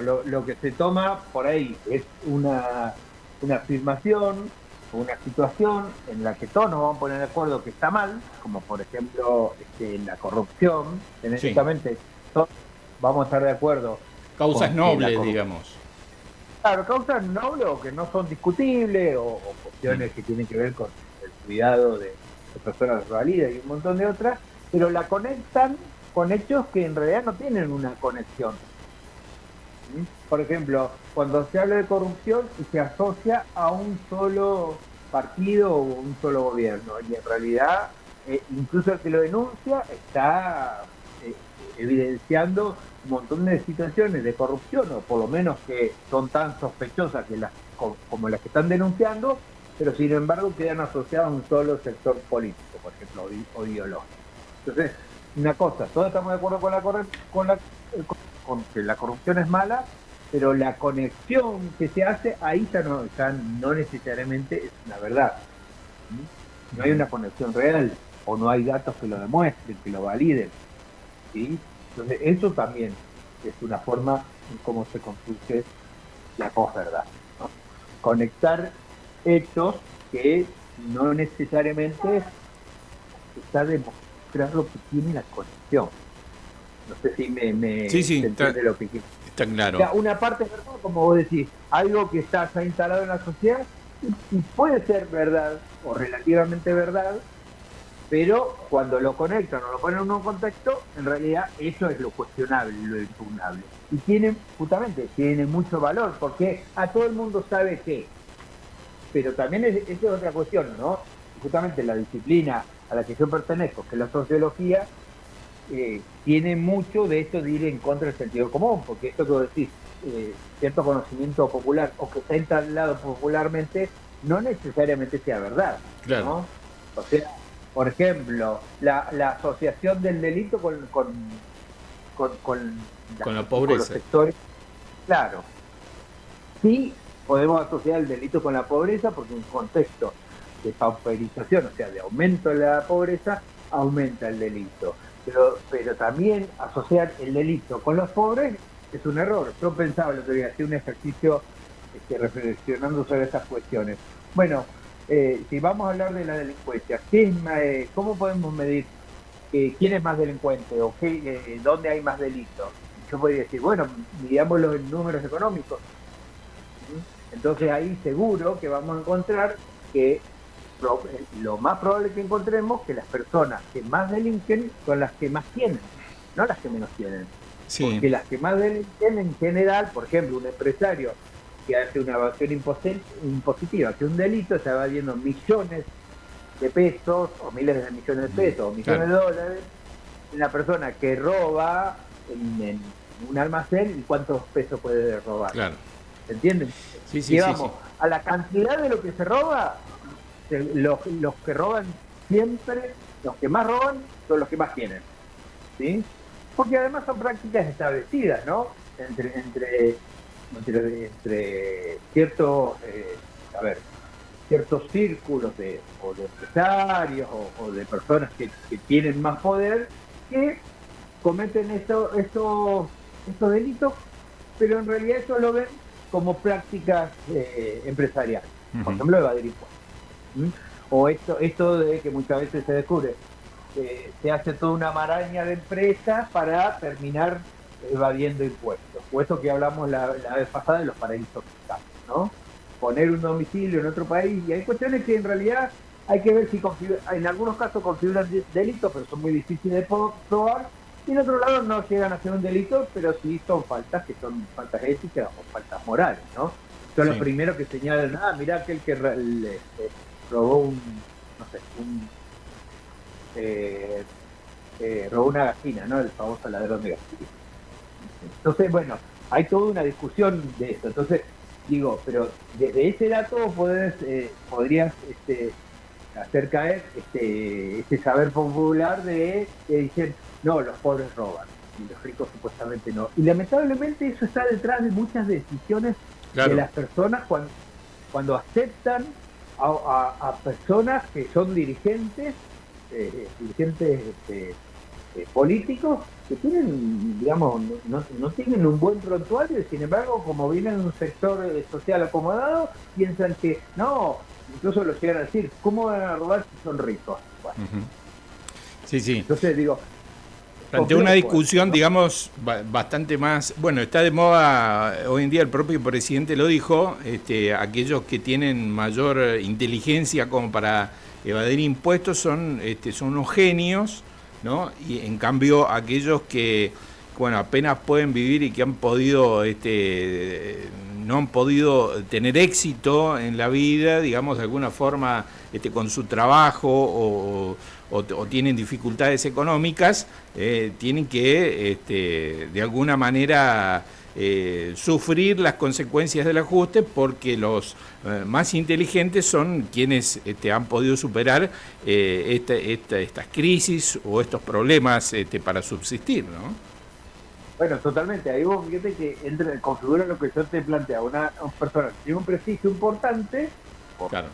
Lo que se toma por ahí es una afirmación o una situación en la que todos nos vamos a poner de acuerdo que está mal, como por ejemplo la corrupción, Sí. genéticamente todos vamos a estar de acuerdo Causas con que la nobles, corrupción, digamos. claro, causas nobles o que no son discutibles o Mm. cuestiones que tienen que ver con el cuidado de personas desvalidas y un montón de otras, pero la conectan con hechos que en realidad no tienen una conexión. ¿Mm? Por ejemplo, cuando se habla de corrupción y se asocia a un solo partido o un solo gobierno, y en realidad incluso el que lo denuncia está evidenciando un montón de situaciones de corrupción, o por lo menos que son tan sospechosas que como las que están denunciando, pero sin embargo quedan asociadas a un solo sector político, por ejemplo, o ideológico. Entonces, una cosa, todos estamos de acuerdo con que la corrupción es mala, pero la conexión que se hace ahí ya no necesariamente es una verdad. ¿Sí? No hay una conexión real o no hay datos que lo demuestren, que lo validen. ¿Sí? Entonces, eso también es una forma en cómo se construye la posverdad, ¿no? Conectar hechos que no necesariamente está demostrado que tiene la conexión. No sé si Sí, sí, se entiende lo que quiero. está O claro. sea, una parte es verdad, como vos decís, algo que está ya instalado en la sociedad y puede ser verdad o relativamente verdad, pero cuando lo conectan o lo ponen en un contexto, en realidad eso es lo cuestionable, lo impugnable. Y justamente, tiene mucho valor, porque a todo el mundo sabe que, pero también esa es otra cuestión, ¿no? Justamente la disciplina a la que yo pertenezco, que es la sociología, tiene mucho de esto de ir en contra del sentido común, porque esto que vos decís, cierto conocimiento popular o que está instalado popularmente, no necesariamente sea verdad, Claro. ¿no? O sea, por ejemplo, la asociación del delito Con la con los pobreza. sectores, claro, sí podemos asociar el delito con la pobreza porque en un contexto de pauperización, o sea, de aumento de la pobreza, aumenta el delito. Pero también asociar el delito con los pobres es un error. Yo pensaba lo que voy a hacer un ejercicio reflexionando sobre estas cuestiones. Bueno, si vamos a hablar de la delincuencia, ¿cómo podemos medir quién es más delincuente o dónde hay más delito? Yo podría decir, bueno, midámoslo en números económicos. ¿Mm? Entonces ahí seguro que vamos a encontrar que lo más probable que encontremos que las personas que más delinquen son las que más tienen, no las que menos tienen. Sí. Porque las que más delinquen en general, por ejemplo, un empresario que hace una evasión impositiva, que un delito está evadiendo millones de pesos o miles de millones de pesos o Claro, millones de dólares, una persona que roba en un almacén y cuántos pesos puede robar. claro. ¿Se entienden? Sí, sí, sí, sí. Digamos, a la cantidad de lo que se roba, los que roban siempre, los que más roban, son los que más tienen. ¿Sí? Porque además son prácticas establecidas, ¿no? Entre ciertos, a ver, ciertos círculos o de empresarios o de personas que tienen más poder que cometen estos delitos, pero en realidad eso lo ven como prácticas empresariales. Por ejemplo, evadir impuestos. ¿Mm? O esto de que muchas veces se descubre, se hace toda una maraña de empresas para terminar evadiendo impuestos. O eso que hablamos la vez pasada de los paraísos fiscales, ¿no? Poner un domicilio en otro país, y hay cuestiones que en realidad hay que ver si en algunos casos configuran delitos, pero son muy difíciles de probar, y en otro lado no llegan a ser un delito, pero sí son faltas que son faltas éticas o faltas morales, ¿no? Son los Sí. primeros que señalan, mirá aquel que robó no sé, eh, robó una gallina, ¿no? El famoso ladrón de gallinas. Entonces, bueno, hay toda una discusión de esto. Entonces, digo, pero desde ese dato podrías hacer caer este saber popular de que dicen, no, los pobres roban y los ricos supuestamente no. Y lamentablemente eso está detrás de muchas decisiones de Claro. las personas cuando aceptan a personas que son dirigentes políticos que tienen, digamos, no tienen un buen prontuario y sin embargo, como vienen de un sector social acomodado, piensan que no, incluso lo llegan a decir, ¿cómo van a robar si son ricos? Bueno, sí, sí. entonces digo, Plantea una discusión, ¿no? digamos, bastante más... Bueno, está de moda, hoy en día el propio presidente lo dijo, aquellos que tienen mayor inteligencia como para evadir impuestos son unos genios, ¿no? Y en cambio aquellos que, bueno, apenas pueden vivir y que han podido, no han podido tener éxito en la vida, digamos, de alguna forma, con su trabajo o tienen dificultades económicas, tienen que, de alguna manera, sufrir las consecuencias del ajuste porque los más inteligentes son quienes han podido superar estas crisis o estos problemas para subsistir, ¿no? Bueno, totalmente. Ahí vos fíjate que configura lo que yo te planteaba. Una persona que tiene un prestigio importante, Claro.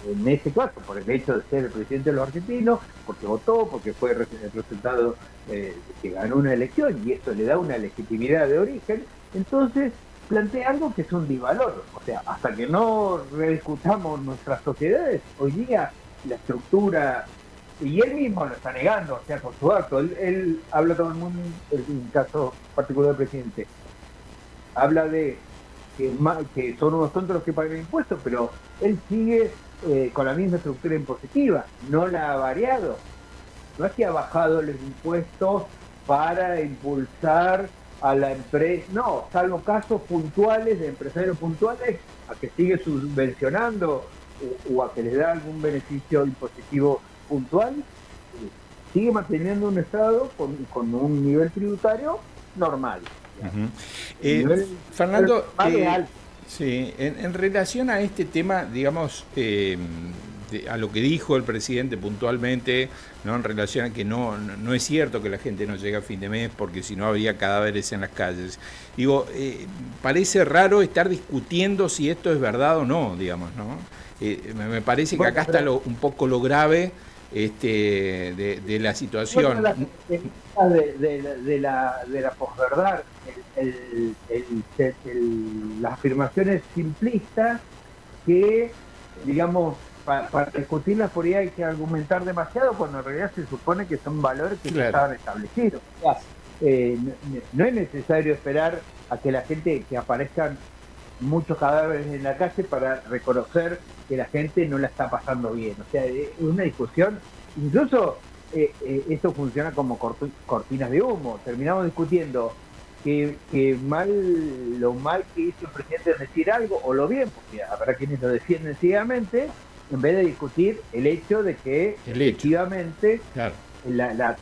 En este caso, por el hecho de ser el presidente de los argentinos, porque votó, porque fue el resultado que ganó una elección, y eso le da una legitimidad de origen, entonces plantea algo que es un disvalor. O sea, hasta que no rediscutamos nuestras sociedades, hoy día la estructura, y él mismo lo está negando, o sea, con su acto, él habla todo el mundo, en caso particular del presidente, habla de que son unos tontos los que pagan impuestos, pero él sigue con la misma estructura impositiva, no la ha variado. No es que ha bajado los impuestos para impulsar a la empresa, no, salvo casos puntuales de empresarios puntuales a que sigue subvencionando o a que les da algún beneficio impositivo puntual, sigue manteniendo un Estado con un nivel tributario normal. Fernando, sí, en relación a este tema, digamos, a lo que dijo el presidente puntualmente, ¿no? En relación a que no es cierto que la gente no llega a fin de mes porque si no habría cadáveres en las calles. Digo, parece raro estar discutiendo si esto es verdad o no, digamos, ¿no? Me parece que acá está un poco lo grave de la situación. De la posverdad, las afirmaciones simplistas que, digamos, para discutirlas por ahí hay que argumentar demasiado cuando en realidad se supone que son valores que ya estaban establecidos. O sea, no es necesario esperar a que la gente, que aparezcan muchos cadáveres en la calle para reconocer que la gente no la está pasando bien. O sea, es una discusión, incluso esto funciona como cortinas de humo. Terminamos discutiendo que lo mal que hizo el presidente en decir algo, o lo bien, porque habrá quienes lo defienden ciegamente, en vez de discutir el hecho de que efectivamente la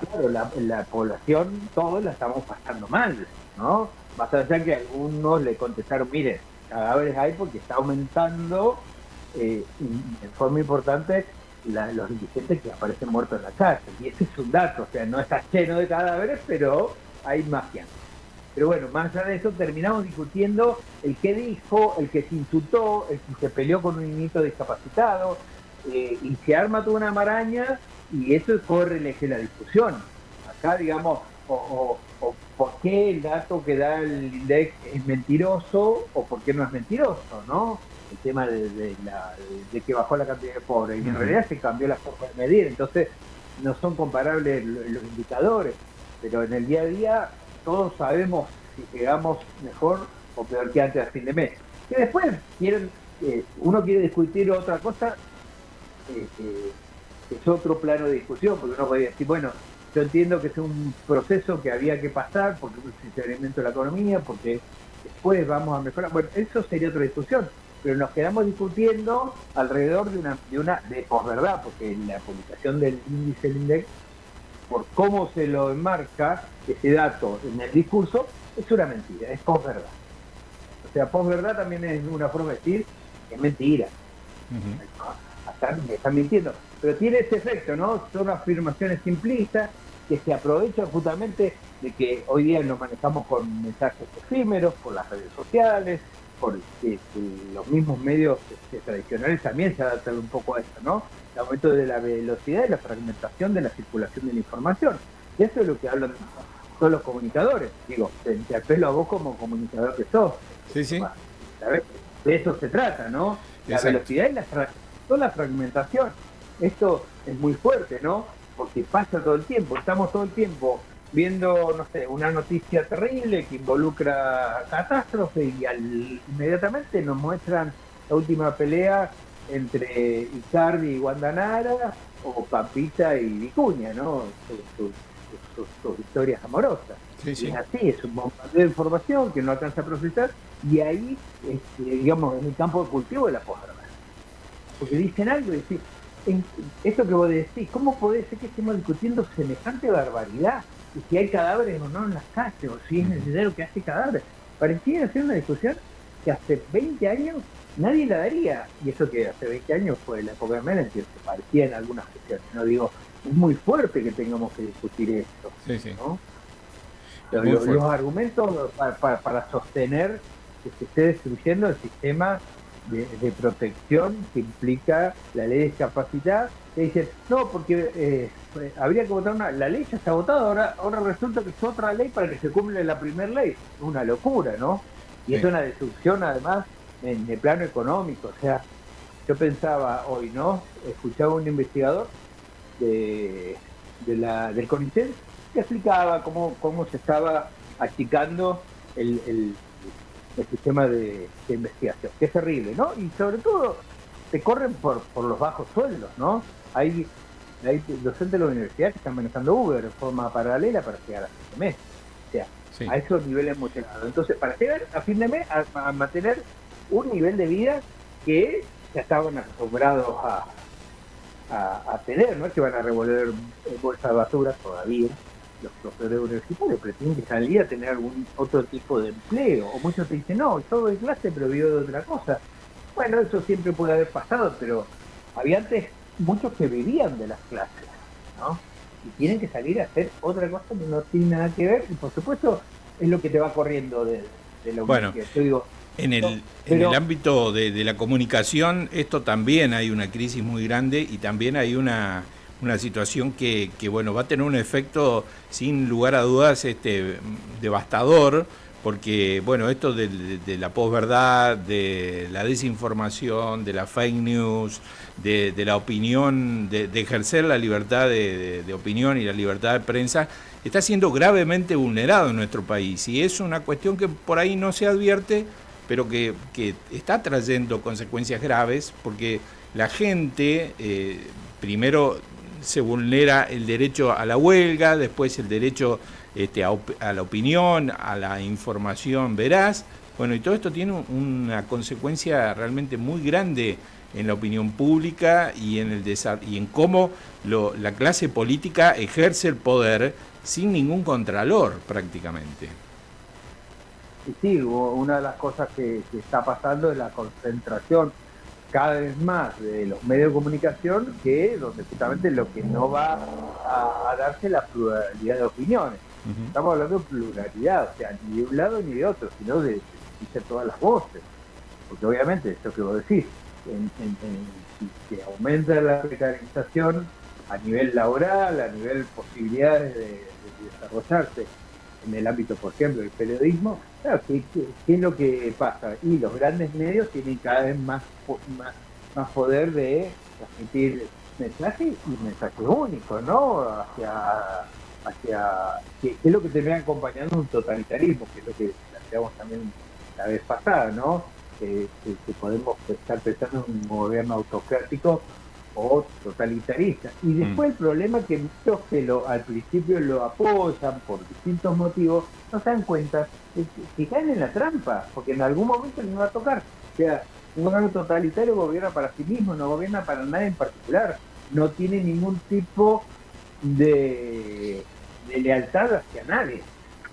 población todos la estamos pasando mal, ¿no? Más allá que algunos le contestaron, miren, cadáveres hay porque está aumentando en forma importante los indigentes que aparecen muertos en la calle. Y ese es un dato, o sea, no está lleno de cadáveres, pero hay mafia. Pero bueno, más allá de eso, terminamos discutiendo el que dijo, el que se insultó, el que se peleó con un niñito discapacitado, y se arma toda una maraña, y eso corre el eje de la discusión. Acá, digamos, o por qué el dato que da el INDEC es mentiroso o por qué no es mentiroso, ¿no? El tema de que bajó la cantidad de pobres, y en realidad se cambió la forma de medir, entonces no son comparables los indicadores, pero en el día a día todos sabemos si llegamos mejor o peor que antes a fin de mes. Que después uno quiere discutir otra cosa, es otro plano de discusión, porque uno puede decir, bueno, yo entiendo que es un proceso que había que pasar porque es un sinceramiento de la economía, porque después vamos a mejorar. Bueno, eso sería otra discusión, pero nos quedamos discutiendo alrededor de posverdad, porque la publicación del índice del INDEC, por cómo se lo enmarca ese dato en el discurso, es una mentira, es posverdad. O sea, posverdad también es una forma de decir que es mentira. Me están mintiendo. Pero tiene ese efecto, ¿no? Son afirmaciones simplistas que se aprovechan justamente de que hoy día nos manejamos con mensajes efímeros, por las redes sociales, por los mismos medios tradicionales también se adaptan un poco a esto, ¿no? El aumento de la velocidad y la fragmentación de la circulación de la información. Y eso es lo que hablan todos los comunicadores. Digo, te apelo a vos como comunicador que sos. Sí, sí. ¿Sabés? De eso se trata, ¿no? La Exacto. velocidad y toda la fragmentación. Esto es muy fuerte, ¿no? Porque pasa todo el tiempo. Estamos todo el tiempo viendo, no sé, una noticia terrible que involucra catástrofe y inmediatamente nos muestran la última pelea entre Icardi y Guandanara o Pampita y Vicuña, ¿no? Sus historias amorosas. Sí, Y sí. es así, es un bombardeo de información que no alcanza a procesar y ahí, digamos, en el campo de cultivo de la posverdad. Porque dicen algo y decís, esto que vos decís, ¿cómo puede ser que estemos discutiendo semejante barbaridad? Y si hay cadáveres o no en las calles, o si es necesario que haya cadáveres. Parecía ser una discusión que hace 20 años nadie la daría. Y eso que hace 20 años fue la época de Menem, que se parecía en algunas cuestiones. No digo, es muy fuerte que tengamos que discutir esto, Sí, sí. ¿no? Muy Los fuerte. argumentos para sostener que se esté destruyendo el sistema de protección que implica la ley de discapacidad, que dicen, no, porque habría que votar la ley ya está votada, ahora resulta que es otra ley para que se cumpla la primera ley. Es una locura, ¿no? Y Sí. es una destrucción además en el plano económico. O sea, yo pensaba hoy, ¿no? Escuchaba a un investigador del CONICET que explicaba cómo se estaba achicando el sistema de investigación, que es terrible, ¿no? Y sobre todo te corren por los bajos sueldos, ¿no? Hay docentes de la universidad que están manejando Uber de forma paralela para llegar a fin de mes. O sea, Sí. a esos niveles hemos llegado. Entonces, para llegar a fin de mes, a mantener un nivel de vida que ya estaban acostumbrados a tener, no es que van a revolver bolsas de basura todavía los profesores universitarios, pero tienen que salir a tener algún otro tipo de empleo. O muchos te dicen, no, yo doy clase, pero vivo de otra cosa. Bueno, eso siempre puede haber pasado, pero había antes muchos que vivían de las clases, ¿no? Y tienen que salir a hacer otra cosa que no tiene nada que ver, y por supuesto es lo que te va corriendo de la Bueno, universidad. Yo digo, en no, el ámbito de la comunicación, esto también hay una crisis muy grande y también hay una situación que, bueno, va a tener un efecto, sin lugar a dudas, devastador, porque, bueno, esto de la posverdad, de la desinformación, de la fake news, de la opinión, de ejercer la libertad de opinión y la libertad de prensa, está siendo gravemente vulnerado en nuestro país. Y es una cuestión que por ahí no se advierte, pero que está trayendo consecuencias graves, porque la gente, primero se vulnera el derecho a la huelga, después el derecho a la opinión, a la información veraz. Bueno, y todo esto tiene una consecuencia realmente muy grande en la opinión pública y en cómo la clase política ejerce el poder sin ningún contralor prácticamente. y sí, una de las cosas que está pasando es la concentración cada vez más de los medios de comunicación, que donde justamente lo que no va a darse la pluralidad de opiniones. Estamos hablando de pluralidad, o sea, ni de un lado ni de otro, sino de todas las voces. Porque obviamente, eso que vos decís, si se aumenta la precarización a nivel laboral, a nivel posibilidades de desarrollarse en el ámbito, por ejemplo, del periodismo, claro, ¿qué es lo que pasa? Y los grandes medios tienen cada vez más poder de transmitir mensajes y mensajes únicos, ¿no? Que es lo que termina acompañando un totalitarismo, que es lo que planteamos también la vez pasada, ¿no? Que podemos estar pensando en un gobierno autocrático o totalitarista. Y después el problema es que muchos que al principio lo apoyan por distintos motivos, no se dan cuenta que caen en la trampa, porque en algún momento les va a tocar. O sea, un gobierno totalitario gobierna para sí mismo, no gobierna para nadie en particular, no tiene ningún tipo de lealtad hacia nadie.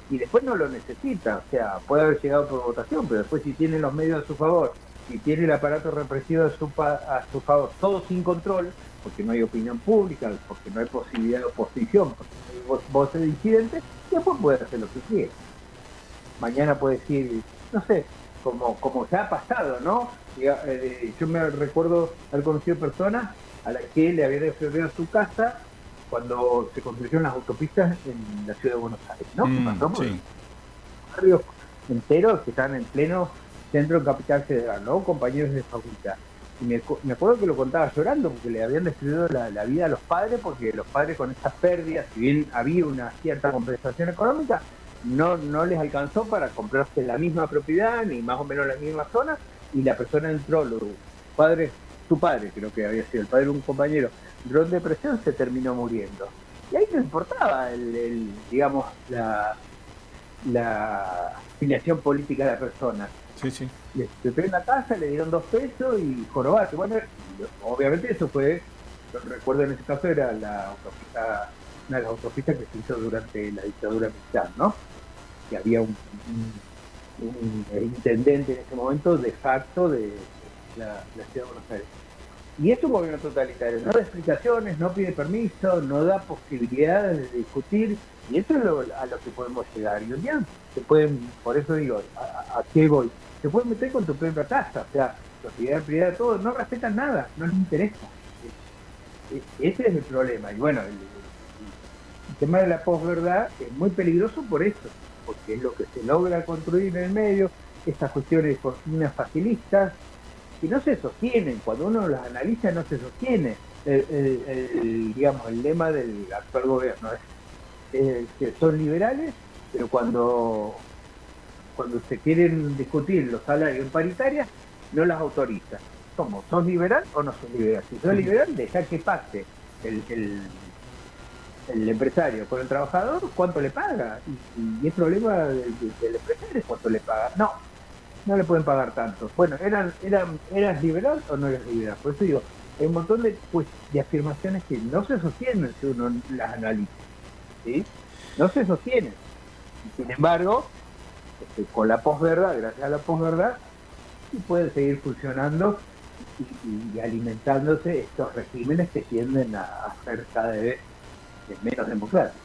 Y después no lo necesita, o sea, puede haber llegado por votación, pero después si tiene los medios a su favor, si tiene el aparato represivo a su favor, todo sin control, porque no hay opinión pública, porque no hay posibilidad de oposición, porque no hay voces de disidentes, después puede hacer lo que quiera. Mañana puede decir, no sé, como ya ha pasado, ¿no? Yo me recuerdo haber conocido personas a las que le habían defendido su casa cuando se construyeron las autopistas en la ciudad de Buenos Aires, ¿no? Que pasó por Sí. barrios enteros que están en pleno centro de Capital Federal, ¿no? Compañeros de facultad. Y me acuerdo que lo contaba llorando porque le habían destruido la vida a los padres, porque los padres con estas pérdidas, si bien había una cierta compensación económica, no les alcanzó para comprarse la misma propiedad, ni más o menos la misma zona, y la persona entró, los padres, su padre creo que había sido el padre de un compañero, entró en depresión, se terminó muriendo. Y ahí no importaba digamos, la afiliación política de la persona. Sí, sí. Le pegó en la casa, le dieron 2 pesos y jorobaste. Bueno, obviamente eso fue, lo recuerdo en ese caso, era la autopista, una de las autopistas que se hizo durante la dictadura militar, ¿no? Que había un intendente en ese momento de facto de la ciudad de Buenos Aires. Y es un gobierno totalitario, no da explicaciones, no pide permiso, no da posibilidades de discutir, y eso es a lo que podemos llegar. Y un día se pueden, por eso digo, ¿a qué voy? Se pueden meter con tu propia casa, o sea, propiedad, todo, no respetan nada, no les interesa. Ese es el problema. Y bueno, el tema de la posverdad es muy peligroso por eso, porque es lo que se logra construir en el medio, estas cuestiones de cortinas facilistas, que no se sostienen, cuando uno las analiza no se sostiene. Digamos, el lema del actual gobierno es que son liberales, pero cuando se quieren discutir los salarios en paritarias, no las autorizan. ¿Cómo? ¿Sos liberal o no sos liberal? Si sos liberal, deja que pase el empresario con el trabajador, ¿cuánto le paga? Y el problema del empresario es cuánto le paga. No le pueden pagar tanto. Bueno, ¿eras liberal o no eras liberal? Por eso digo, hay un montón de afirmaciones que no se sostienen si uno las analiza, ¿sí? No se sostienen. Sin embargo, con la posverdad, gracias a la posverdad, sí pueden seguir funcionando y alimentándose estos regímenes que tienden a ser cada vez menos democráticos.